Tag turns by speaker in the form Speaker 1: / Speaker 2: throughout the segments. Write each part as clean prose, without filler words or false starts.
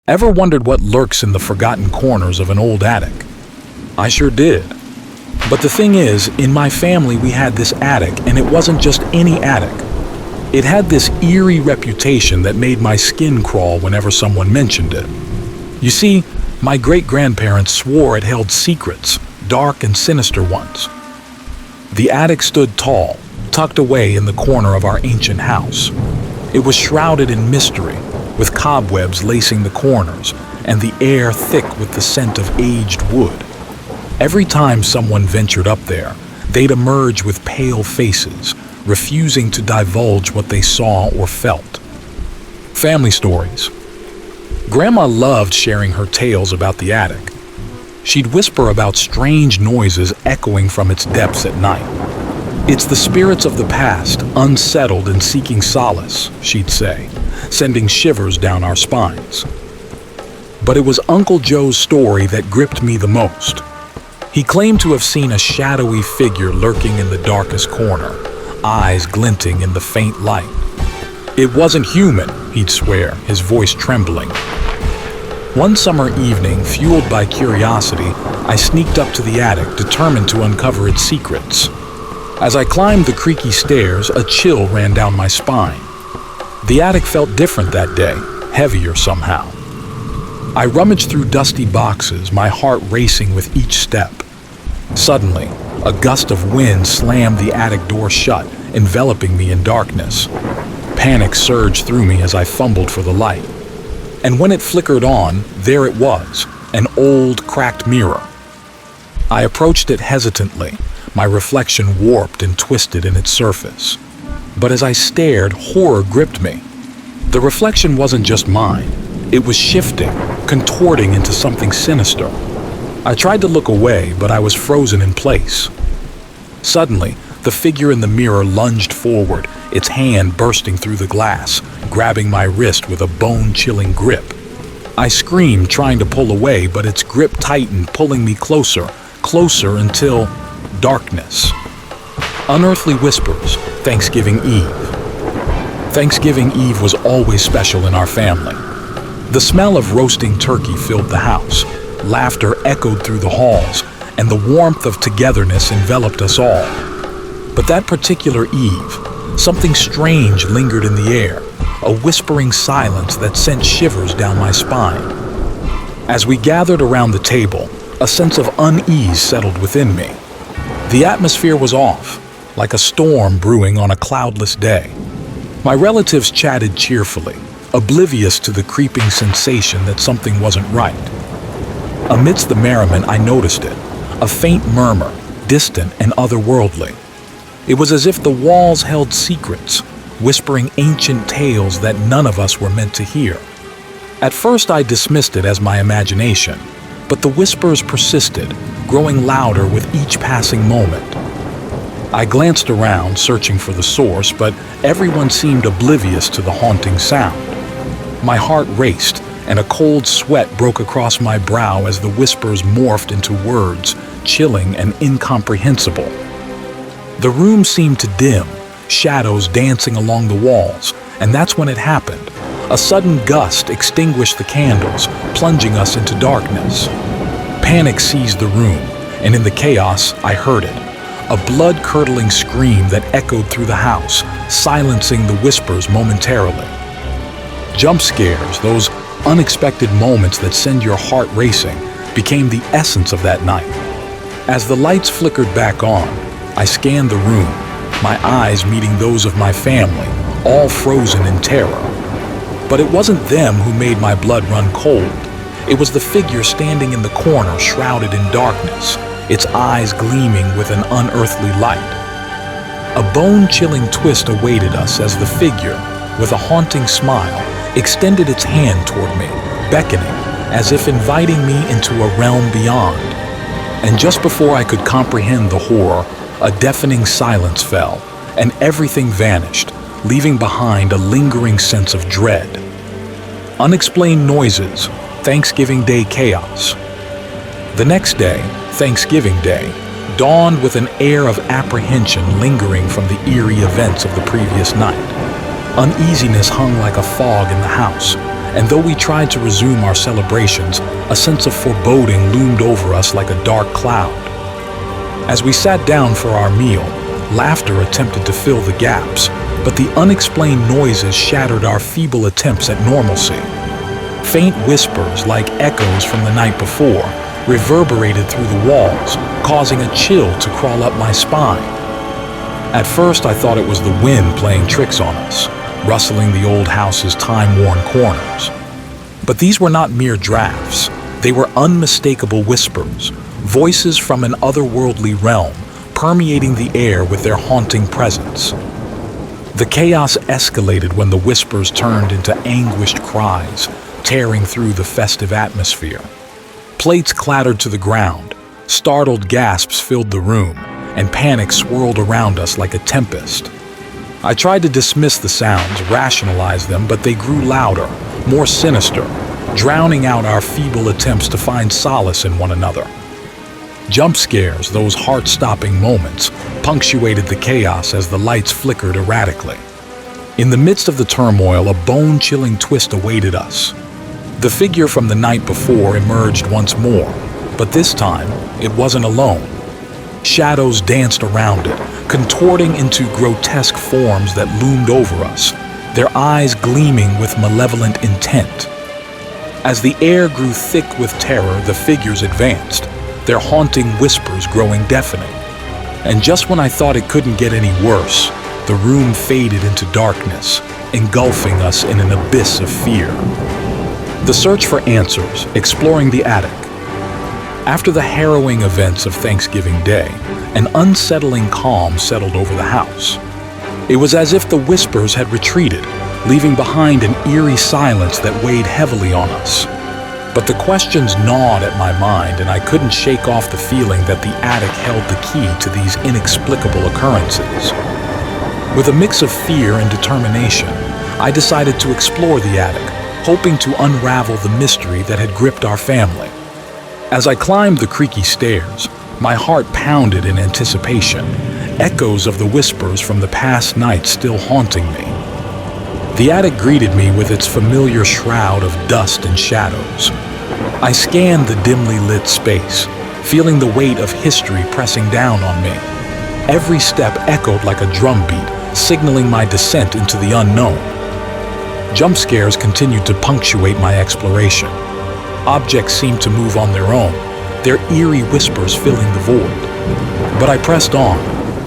Speaker 1: Ever wondered what lurks in the forgotten corners of an old attic? I sure did. But the thing is, in my family we had this attic, and it wasn't just any attic. It had this eerie reputation that made my skin crawl whenever someone mentioned it. You see, my great-grandparents swore it held secrets, dark and sinister ones. The attic stood tall, tucked away in the corner of our ancient house. It was shrouded in mystery, with cobwebs lacing the corners, and the air thick with the scent of aged wood. Every time someone ventured up there, they'd emerge with pale faces, refusing to divulge what they saw or felt. Family stories. Grandma loved sharing her tales about the attic. She'd whisper about strange noises echoing from its depths at night. "It's the spirits of the past, unsettled and seeking solace," she'd say, sending shivers down our spines. But it was Uncle Joe's story that gripped me the most. He claimed to have seen a shadowy figure lurking in the darkest corner, eyes glinting in the faint light. It wasn't human, he'd swear, his voice trembling. One summer evening, fueled by curiosity, I sneaked up to the attic, determined to uncover its secrets. As I climbed the creaky stairs, a chill ran down my spine. The attic felt different that day, heavier somehow. I rummaged through dusty boxes, my heart racing with each step. Suddenly, a gust of wind slammed the attic door shut, enveloping me in darkness. Panic surged through me as I fumbled for the light. And when it flickered on, there it was, an old, cracked mirror. I approached it hesitantly, my reflection warped and twisted in its surface. But as I stared, horror gripped me. The reflection wasn't just mine. It was shifting, contorting into something sinister. I tried to look away, but I was frozen in place. Suddenly, the figure in the mirror lunged forward, its hand bursting through the glass, grabbing my wrist with a bone-chilling grip. I screamed, trying to pull away, but its grip tightened, pulling me closer, closer until darkness. Unearthly whispers, Thanksgiving Eve. Thanksgiving Eve was always special in our family. The smell of roasting turkey filled the house, laughter echoed through the halls, and the warmth of togetherness enveloped us all. But that particular Eve, something strange lingered in the air, a whispering silence that sent shivers down my spine. As we gathered around the table, a sense of unease settled within me. The atmosphere was off, like a storm brewing on a cloudless day. My relatives chatted cheerfully, oblivious to the creeping sensation that something wasn't right. Amidst the merriment, I noticed it, a faint murmur, distant and otherworldly. It was as if the walls held secrets, whispering ancient tales that none of us were meant to hear. At first, I dismissed it as my imagination, but the whispers persisted, growing louder with each passing moment. I glanced around, searching for the source, but everyone seemed oblivious to the haunting sound. My heart raced, and a cold sweat broke across my brow as the whispers morphed into words, chilling and incomprehensible. The room seemed to dim, shadows dancing along the walls, and that's when it happened. A sudden gust extinguished the candles, plunging us into darkness. Panic seized the room, and in the chaos, I heard it. A blood-curdling scream that echoed through the house, silencing the whispers momentarily. Jump scares, those unexpected moments that send your heart racing, became the essence of that night. As the lights flickered back on, I scanned the room, my eyes meeting those of my family, all frozen in terror. But it wasn't them who made my blood run cold. It was the figure standing in the corner, shrouded in darkness, its eyes gleaming with an unearthly light. A bone-chilling twist awaited us as the figure, with a haunting smile, extended its hand toward me, beckoning, as if inviting me into a realm beyond. And just before I could comprehend the horror, a deafening silence fell, and everything vanished, leaving behind a lingering sense of dread. Unexplained noises, Thanksgiving Day chaos. The next day, Thanksgiving Day, dawned with an air of apprehension lingering from the eerie events of the previous night. Uneasiness hung like a fog in the house, and though we tried to resume our celebrations, a sense of foreboding loomed over us like a dark cloud. As we sat down for our meal, laughter attempted to fill the gaps, but the unexplained noises shattered our feeble attempts at normalcy. Faint whispers, like echoes from the night before, reverberated through the walls, causing a chill to crawl up my spine. At first, I thought it was the wind playing tricks on us, rustling the old house's time-worn corners. But these were not mere drafts. They were unmistakable whispers, voices from an otherworldly realm, permeating the air with their haunting presence. The chaos escalated when the whispers turned into anguished cries, tearing through the festive atmosphere. Plates clattered to the ground, startled gasps filled the room, and panic swirled around us like a tempest. I tried to dismiss the sounds, rationalize them, but they grew louder, more sinister, drowning out our feeble attempts to find solace in one another. Jump scares, those heart-stopping moments, punctuated the chaos as the lights flickered erratically. In the midst of the turmoil, a bone-chilling twist awaited us. The figure from the night before emerged once more, but this time, it wasn't alone. Shadows danced around it, contorting into grotesque forms that loomed over us, their eyes gleaming with malevolent intent. As the air grew thick with terror, the figures advanced, their haunting whispers growing deafening. And just when I thought it couldn't get any worse, the room faded into darkness, engulfing us in an abyss of fear. The search for answers, exploring the attic. After the harrowing events of Thanksgiving Day, an unsettling calm settled over the house. It was as if the whispers had retreated, leaving behind an eerie silence that weighed heavily on us. But the questions gnawed at my mind, and I couldn't shake off the feeling that the attic held the key to these inexplicable occurrences. With a mix of fear and determination, I decided to explore the attic, hoping to unravel the mystery that had gripped our family. As I climbed the creaky stairs, my heart pounded in anticipation, echoes of the whispers from the past night still haunting me. The attic greeted me with its familiar shroud of dust and shadows. I scanned the dimly lit space, feeling the weight of history pressing down on me. Every step echoed like a drumbeat, signaling my descent into the unknown. Jump scares continued to punctuate my exploration. Objects seemed to move on their own, their eerie whispers filling the void. But I pressed on,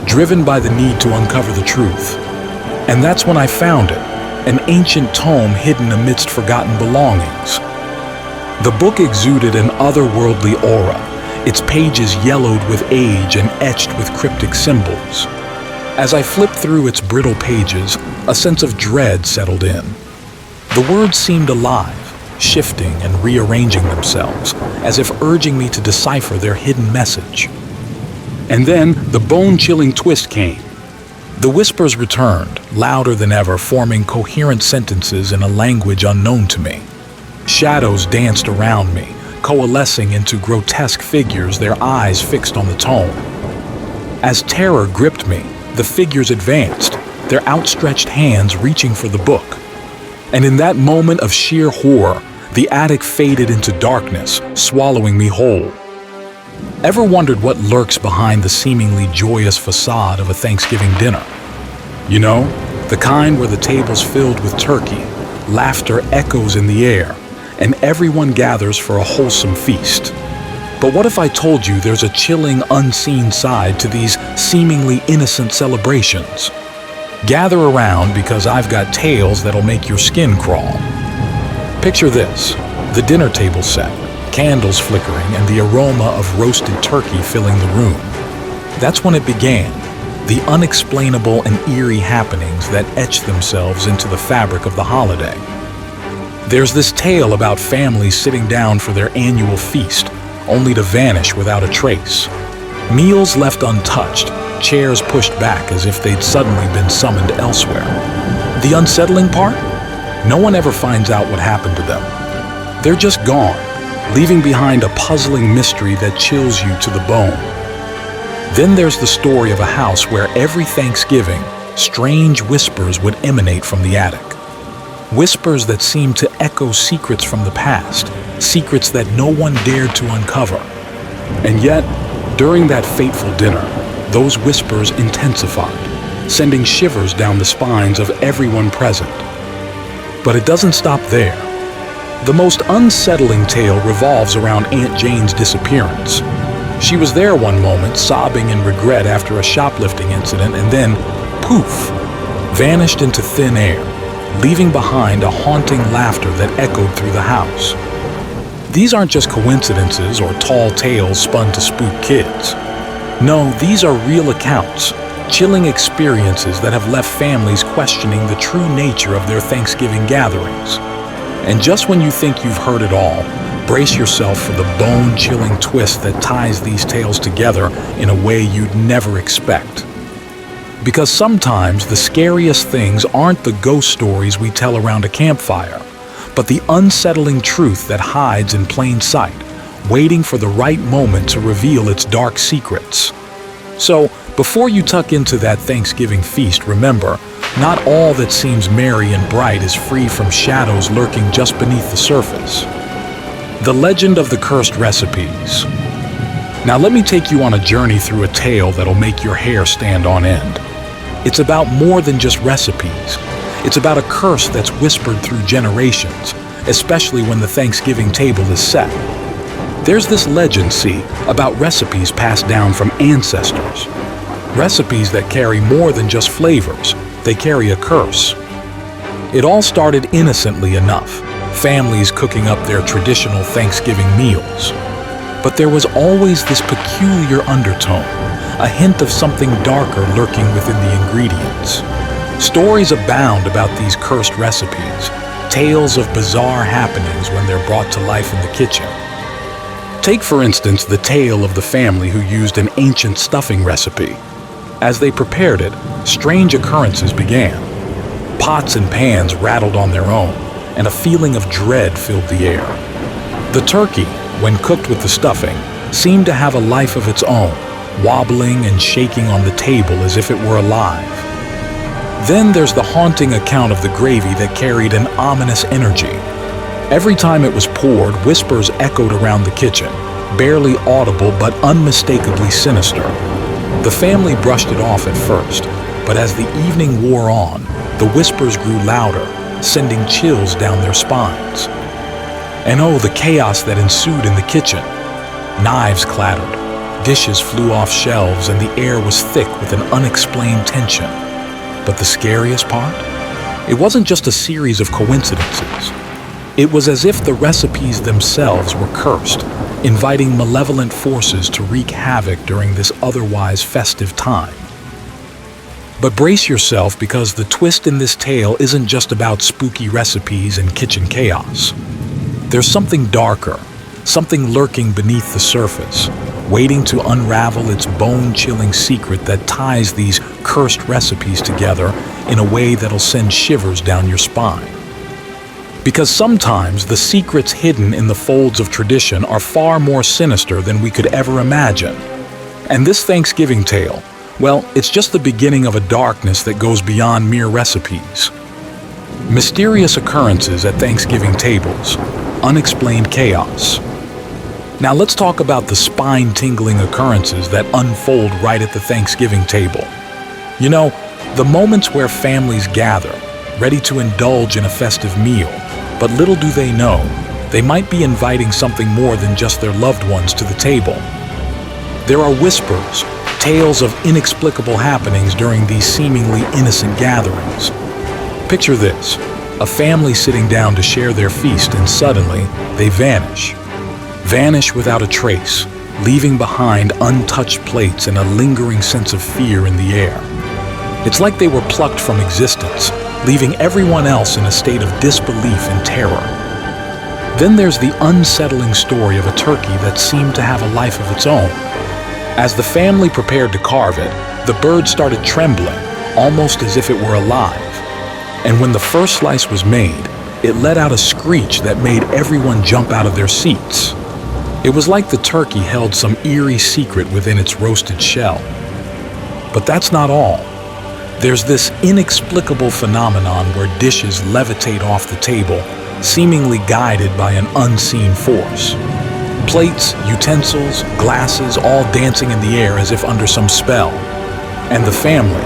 Speaker 1: driven by the need to uncover the truth. And that's when I found it. An ancient tome hidden amidst forgotten belongings. The book exuded an otherworldly aura, its pages yellowed with age and etched with cryptic symbols. As I flipped through its brittle pages, a sense of dread settled in. The words seemed alive, shifting and rearranging themselves, as if urging me to decipher their hidden message. And then the bone-chilling twist came. The whispers returned, louder than ever, forming coherent sentences in a language unknown to me. Shadows danced around me, coalescing into grotesque figures, their eyes fixed on the tome. As terror gripped me, the figures advanced, their outstretched hands reaching for the book. And in that moment of sheer horror, the attic faded into darkness, swallowing me whole. Ever wondered what lurks behind the seemingly joyous facade of a Thanksgiving dinner? You know, the kind where the table's filled with turkey, laughter echoes in the air, and everyone gathers for a wholesome feast. But what if I told you there's a chilling, unseen side to these seemingly innocent celebrations? Gather around because I've got tales that'll make your skin crawl. Picture this, the dinner table set, candles flickering, and the aroma of roasted turkey filling the room. That's when it began, the unexplainable and eerie happenings that etch themselves into the fabric of the holiday. There's this tale about families sitting down for their annual feast, only to vanish without a trace. Meals left untouched, chairs pushed back as if they'd suddenly been summoned elsewhere. The unsettling part? No one ever finds out what happened to them. They're just gone, leaving behind a puzzling mystery that chills you to the bone. Then there's the story of a house where every Thanksgiving, strange whispers would emanate from the attic. whispers that seemed to echo secrets from the past, secrets that no one dared to uncover. And yet, during that fateful dinner, those whispers intensified, sending shivers down the spines of everyone present. But it doesn't stop there. The most unsettling tale revolves around Aunt Jane's disappearance. She was there one moment, sobbing in regret after a shoplifting incident, and then, poof, vanished into thin air, leaving behind a haunting laughter that echoed through the house. These aren't just coincidences or tall tales spun to spook kids. No, these are real accounts, chilling experiences that have left families questioning the true nature of their Thanksgiving gatherings. And just when you think you've heard it all, brace yourself for the bone-chilling twist that ties these tales together in a way you'd never expect. Because sometimes the scariest things aren't the ghost stories we tell around a campfire, but the unsettling truth that hides in plain sight, waiting for the right moment to reveal its dark secrets. So, before you tuck into that Thanksgiving feast, remember, not all that seems merry and bright is free from shadows lurking just beneath the surface. The legend of the cursed recipes. Now let me take you on a journey through a tale that'll make your hair stand on end. It's about more than just recipes. It's about a curse that's whispered through generations, especially when the Thanksgiving table is set. There's this legend, see, about recipes passed down from ancestors. Recipes that carry more than just flavors, they carry a curse. It all started innocently enough, families cooking up their traditional Thanksgiving meals. But there was always this peculiar undertone, a hint of something darker lurking within the ingredients. Stories abound about these cursed recipes, tales of bizarre happenings when they're brought to life in the kitchen. Take, for instance, the tale of the family who used an ancient stuffing recipe. As they prepared it, strange occurrences began. Pots and pans rattled on their own, and a feeling of dread filled the air. The turkey, when cooked with the stuffing, seemed to have a life of its own, wobbling and shaking on the table as if it were alive. Then there's the haunting account of the gravy that carried an ominous energy. Every time it was poured, whispers echoed around the kitchen, barely audible but unmistakably sinister. The family brushed it off at first, but as the evening wore on, the whispers grew louder, sending chills down their spines. And oh, the chaos that ensued in the kitchen. Knives clattered, dishes flew off shelves, and the air was thick with an unexplained tension. But the scariest part? It wasn't just a series of coincidences. It was as if the recipes themselves were cursed, inviting malevolent forces to wreak havoc during this otherwise festive time. But brace yourself, because the twist in this tale isn't just about spooky recipes and kitchen chaos. There's something darker, something lurking beneath the surface, waiting to unravel its bone-chilling secret that ties these cursed recipes together in a way that'll send shivers down your spine. Because sometimes the secrets hidden in the folds of tradition are far more sinister than we could ever imagine. And this Thanksgiving tale, well, it's just the beginning of a darkness that goes beyond mere recipes. Mysterious occurrences at Thanksgiving tables, unexplained chaos. Now let's talk about the spine-tingling occurrences that unfold right at the Thanksgiving table. You know, the moments where families gather, ready to indulge in a festive meal, but little do they know, they might be inviting something more than just their loved ones to the table. There are whispers, tales of inexplicable happenings during these seemingly innocent gatherings. Picture this, a family sitting down to share their feast, and suddenly they vanish. Vanish without a trace, leaving behind untouched plates and a lingering sense of fear in the air. It's like they were plucked from existence, leaving everyone else in a state of disbelief and terror. Then there's the unsettling story of a turkey that seemed to have a life of its own. As the family prepared to carve it, the bird started trembling, almost as if it were alive. And when the first slice was made, it let out a screech that made everyone jump out of their seats. It was like the turkey held some eerie secret within its roasted shell. But that's not all. There's this inexplicable phenomenon where dishes levitate off the table, seemingly guided by an unseen force. Plates, utensils, glasses, all dancing in the air as if under some spell. And the family,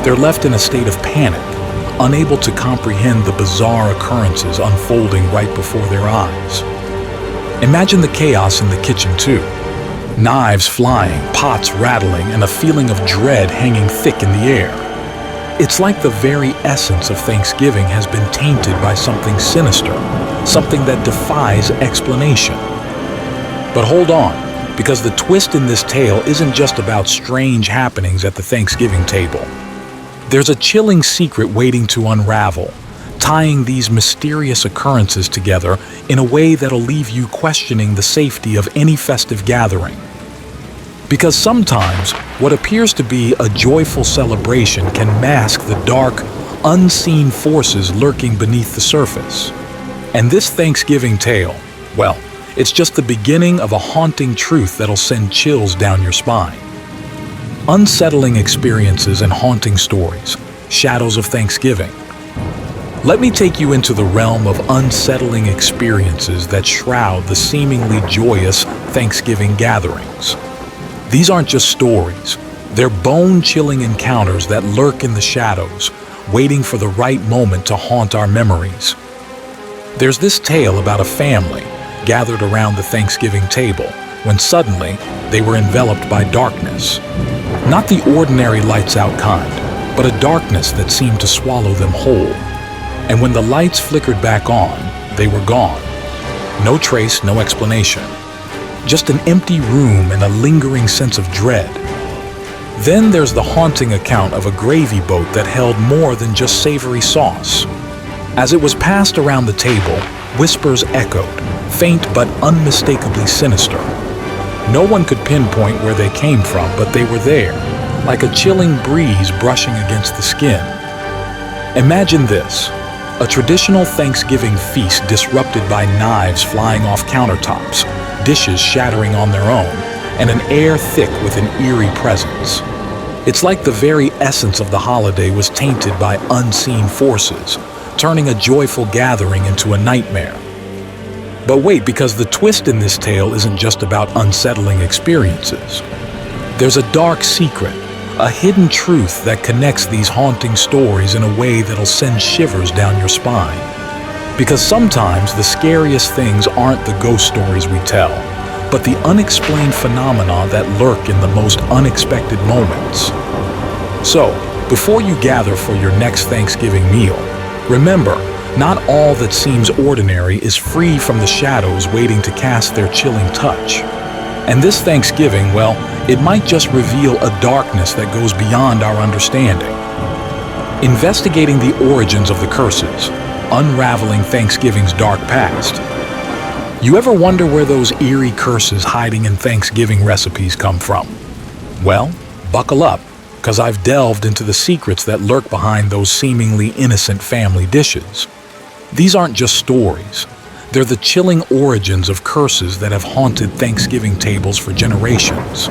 Speaker 1: they're left in a state of panic, unable to comprehend the bizarre occurrences unfolding right before their eyes. Imagine the chaos in the kitchen too. Knives flying, pots rattling, and a feeling of dread hanging thick in the air. It's like the very essence of Thanksgiving has been tainted by something sinister, something that defies explanation. But hold on, because the twist in this tale isn't just about strange happenings at the Thanksgiving table. There's a chilling secret waiting to unravel, tying these mysterious occurrences together in a way that'll leave you questioning the safety of any festive gathering. Because sometimes what appears to be a joyful celebration can mask the dark, unseen forces lurking beneath the surface. And this Thanksgiving tale, well, it's just the beginning of a haunting truth that'll send chills down your spine. Unsettling experiences and haunting stories, shadows of Thanksgiving. Let me take you into the realm of unsettling experiences that shroud the seemingly joyous Thanksgiving gatherings. These aren't just stories, they're bone-chilling encounters that lurk in the shadows, waiting for the right moment to haunt our memories. There's this tale about a family gathered around the Thanksgiving table when suddenly they were enveloped by darkness. Not the ordinary lights-out kind, but a darkness that seemed to swallow them whole. And when the lights flickered back on, they were gone. No trace, no explanation. Just an empty room and a lingering sense of dread. Then there's the haunting account of a gravy boat that held more than just savory sauce. As it was passed around the table, whispers echoed, faint but unmistakably sinister. No one could pinpoint where they came from, but they were there, like a chilling breeze brushing against the skin. Imagine this. A traditional Thanksgiving feast disrupted by knives flying off countertops, dishes shattering on their own, and an air thick with an eerie presence. It's like the very essence of the holiday was tainted by unseen forces, turning a joyful gathering into a nightmare. But wait, because the twist in this tale isn't just about unsettling experiences. There's a dark secret, a hidden truth that connects these haunting stories in a way that'll send shivers down your spine. Because sometimes the scariest things aren't the ghost stories we tell, but the unexplained phenomena that lurk in the most unexpected moments. So, before you gather for your next Thanksgiving meal, remember, not all that seems ordinary is free from the shadows waiting to cast their chilling touch. And this Thanksgiving, well, it might just reveal a darkness that goes beyond our understanding. Investigating the origins of the curses, unraveling Thanksgiving's dark past. You ever wonder where those eerie curses hiding in Thanksgiving recipes come from? Well, buckle up, because I've delved into the secrets that lurk behind those seemingly innocent family dishes. These aren't just stories. They're the chilling origins of curses that have haunted Thanksgiving tables for generations.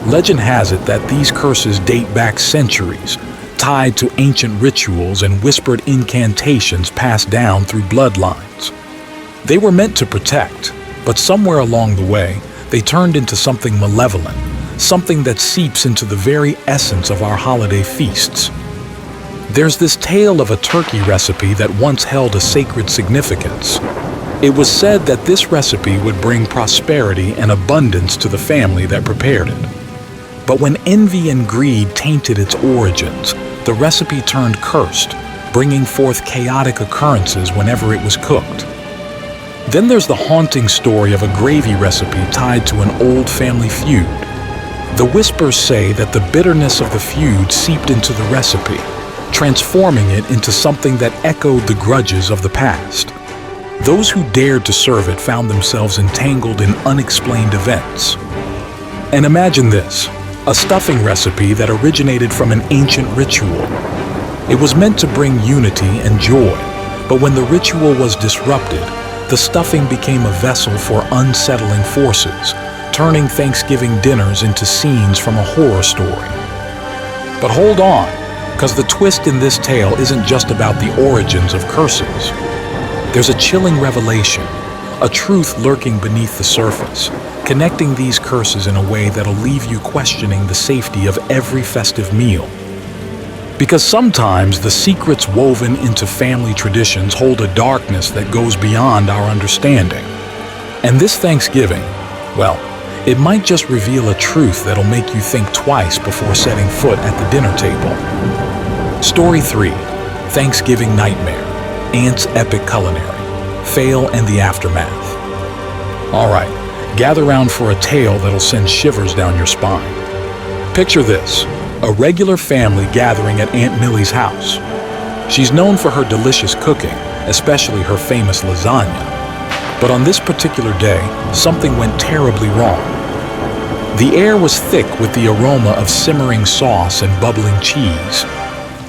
Speaker 1: Legend has it that these curses date back centuries, tied to ancient rituals and whispered incantations passed down through bloodlines. They were meant to protect, but somewhere along the way, they turned into something malevolent, something that seeps into the very essence of our holiday feasts. There's this tale of a turkey recipe that once held a sacred significance. It was said that this recipe would bring prosperity and abundance to the family that prepared it. But when envy and greed tainted its origins, the recipe turned cursed, bringing forth chaotic occurrences whenever it was cooked. Then there's the haunting story of a gravy recipe tied to an old family feud. The whispers say that the bitterness of the feud seeped into the recipe, transforming it into something that echoed the grudges of the past. Those who dared to serve it found themselves entangled in unexplained events. And imagine this, a stuffing recipe that originated from an ancient ritual. It was meant to bring unity and joy, but when the ritual was disrupted, the stuffing became a vessel for unsettling forces, turning Thanksgiving dinners into scenes from a horror story. But hold on, Because the twist in this tale isn't just about the origins of curses. There's a chilling revelation, a truth lurking beneath the surface, connecting these curses in a way that'll leave you questioning the safety of every festive meal. Because sometimes the secrets woven into family traditions hold a darkness that goes beyond our understanding. And this Thanksgiving, well, it might just reveal a truth that'll make you think twice before setting foot at the dinner table. Story 3, Thanksgiving Nightmare, Aunt's Epic Culinary, Fail and the Aftermath. All right, gather round for a tale that'll send shivers down your spine. Picture this, a regular family gathering at Aunt Millie's house. She's known for her delicious cooking, especially her famous lasagna. But on this particular day, something went terribly wrong. The air was thick with the aroma of simmering sauce and bubbling cheese.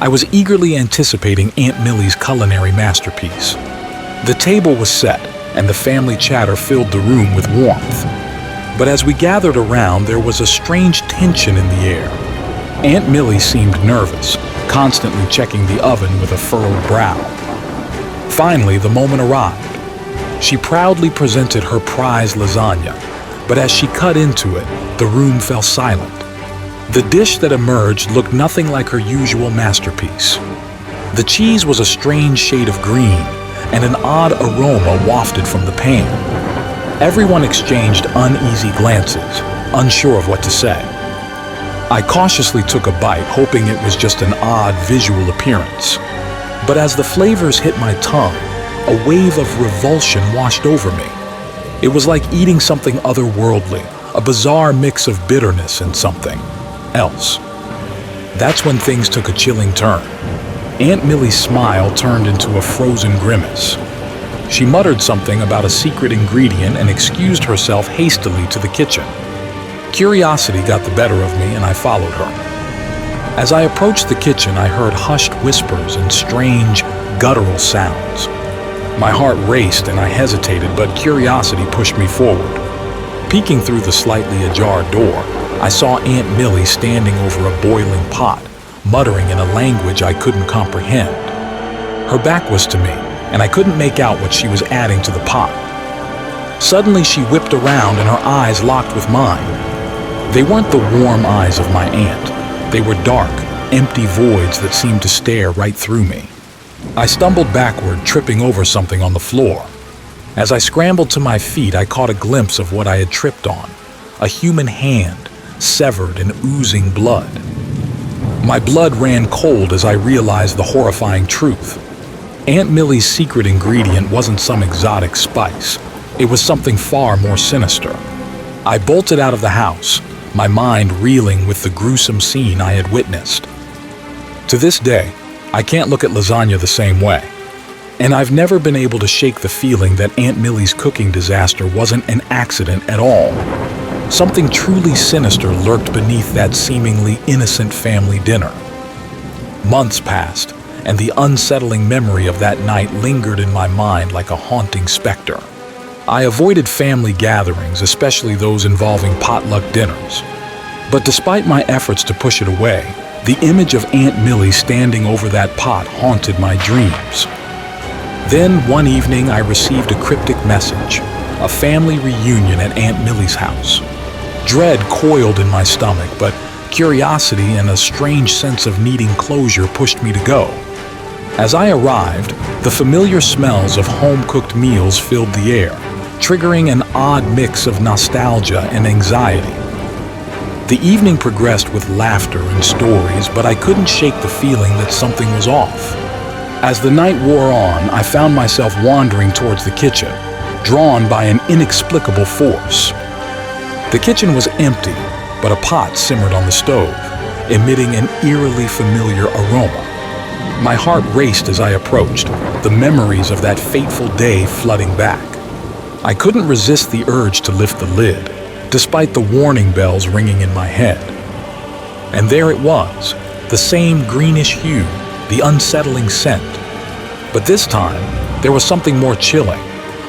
Speaker 1: I was eagerly anticipating Aunt Millie's culinary masterpiece. The table was set, and the family chatter filled the room with warmth. But as we gathered around, there was a strange tension in the air. Aunt Millie seemed nervous, constantly checking the oven with a furrowed brow. Finally, the moment arrived. She proudly presented her prize lasagna, but as she cut into it, the room fell silent. The dish that emerged looked nothing like her usual masterpiece. The cheese was a strange shade of green, and an odd aroma wafted from the pan. Everyone exchanged uneasy glances, unsure of what to say. I cautiously took a bite, hoping it was just an odd visual appearance. But as the flavors hit my tongue, a wave of revulsion washed over me. It was like eating something otherworldly, a bizarre mix of bitterness and something else. That's when things took a chilling turn. Aunt Millie's smile turned into a frozen grimace. She muttered something about a secret ingredient and excused herself hastily to the kitchen. Curiosity got the better of me and I followed her. As I approached the kitchen, I heard hushed whispers and strange, guttural sounds. My heart raced and I hesitated, but curiosity pushed me forward. Peeking through the slightly ajar door, I saw Aunt Millie standing over a boiling pot, muttering in a language I couldn't comprehend. Her back was to me, and I couldn't make out what she was adding to the pot. Suddenly she whipped around and her eyes locked with mine. They weren't the warm eyes of my aunt. They were dark, empty voids that seemed to stare right through me. I stumbled backward, tripping over something on the floor. As I scrambled to my feet, I caught a glimpse of what I had tripped on, a human hand, severed and oozing blood. My blood ran cold as I realized the horrifying truth. Aunt Millie's secret ingredient wasn't some exotic spice. It was something far more sinister. I bolted out of the house, my mind reeling with the gruesome scene I had witnessed. To this day, I can't look at lasagna the same way. And I've never been able to shake the feeling that Aunt Millie's cooking disaster wasn't an accident at all. Something truly sinister lurked beneath that seemingly innocent family dinner. Months passed, and the unsettling memory of that night lingered in my mind like a haunting specter. I avoided family gatherings, especially those involving potluck dinners. But despite my efforts to push it away, the image of Aunt Millie standing over that pot haunted my dreams. Then, one evening, I received a cryptic message, a family reunion at Aunt Millie's house. Dread coiled in my stomach, but curiosity and a strange sense of needing closure pushed me to go. As I arrived, the familiar smells of home-cooked meals filled the air, triggering an odd mix of nostalgia and anxiety. The evening progressed with laughter and stories, but I couldn't shake the feeling that something was off. As the night wore on, I found myself wandering towards the kitchen, drawn by an inexplicable force. The kitchen was empty, but a pot simmered on the stove, emitting an eerily familiar aroma. My heart raced as I approached, the memories of that fateful day flooding back. I couldn't resist the urge to lift the lid, despite the warning bells ringing in my head. And there it was, the same greenish hue, the unsettling scent. But this time, there was something more chilling,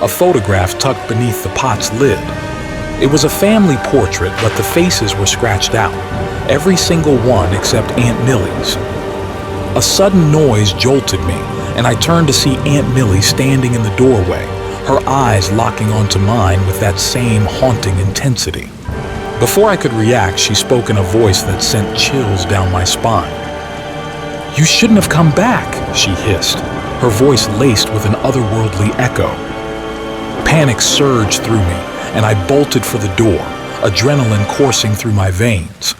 Speaker 1: a photograph tucked beneath the pot's lid. It was a family portrait, but the faces were scratched out, every single one except Aunt Millie's. A sudden noise jolted me, and I turned to see Aunt Millie standing in the doorway, her eyes locking onto mine with that same haunting intensity. Before I could react, she spoke in a voice that sent chills down my spine. "You shouldn't have come back," she hissed, her voice laced with an otherworldly echo. Panic surged through me, and I bolted for the door, adrenaline coursing through my veins.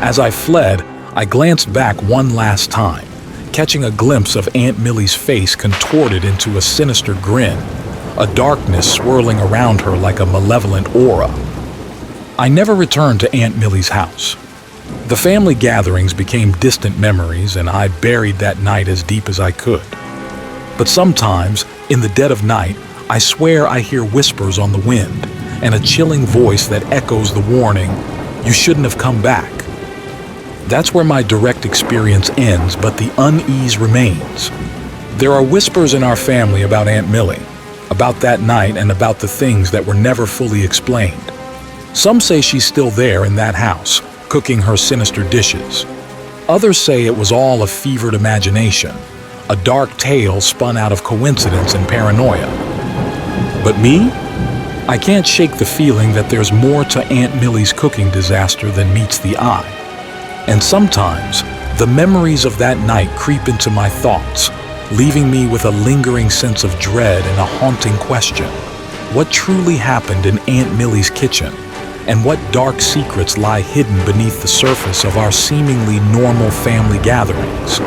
Speaker 1: As I fled, I glanced back one last time, catching a glimpse of Aunt Millie's face contorted into a sinister grin, a darkness swirling around her like a malevolent aura. I never returned to Aunt Millie's house. The family gatherings became distant memories, and I buried that night as deep as I could. But sometimes, in the dead of night, I swear I hear whispers on the wind, and a chilling voice that echoes the warning, "You shouldn't have come back." That's where my direct experience ends, but the unease remains. There are whispers in our family about Aunt Millie, about that night and about the things that were never fully explained. Some say she's still there in that house, cooking her sinister dishes. Others say it was all a fevered imagination, a dark tale spun out of coincidence and paranoia. But me? I can't shake the feeling that there's more to Aunt Millie's cooking disaster than meets the eye. And sometimes, the memories of that night creep into my thoughts, leaving me with a lingering sense of dread and a haunting question. What truly happened in Aunt Millie's kitchen? And what dark secrets lie hidden beneath the surface of our seemingly normal family gatherings?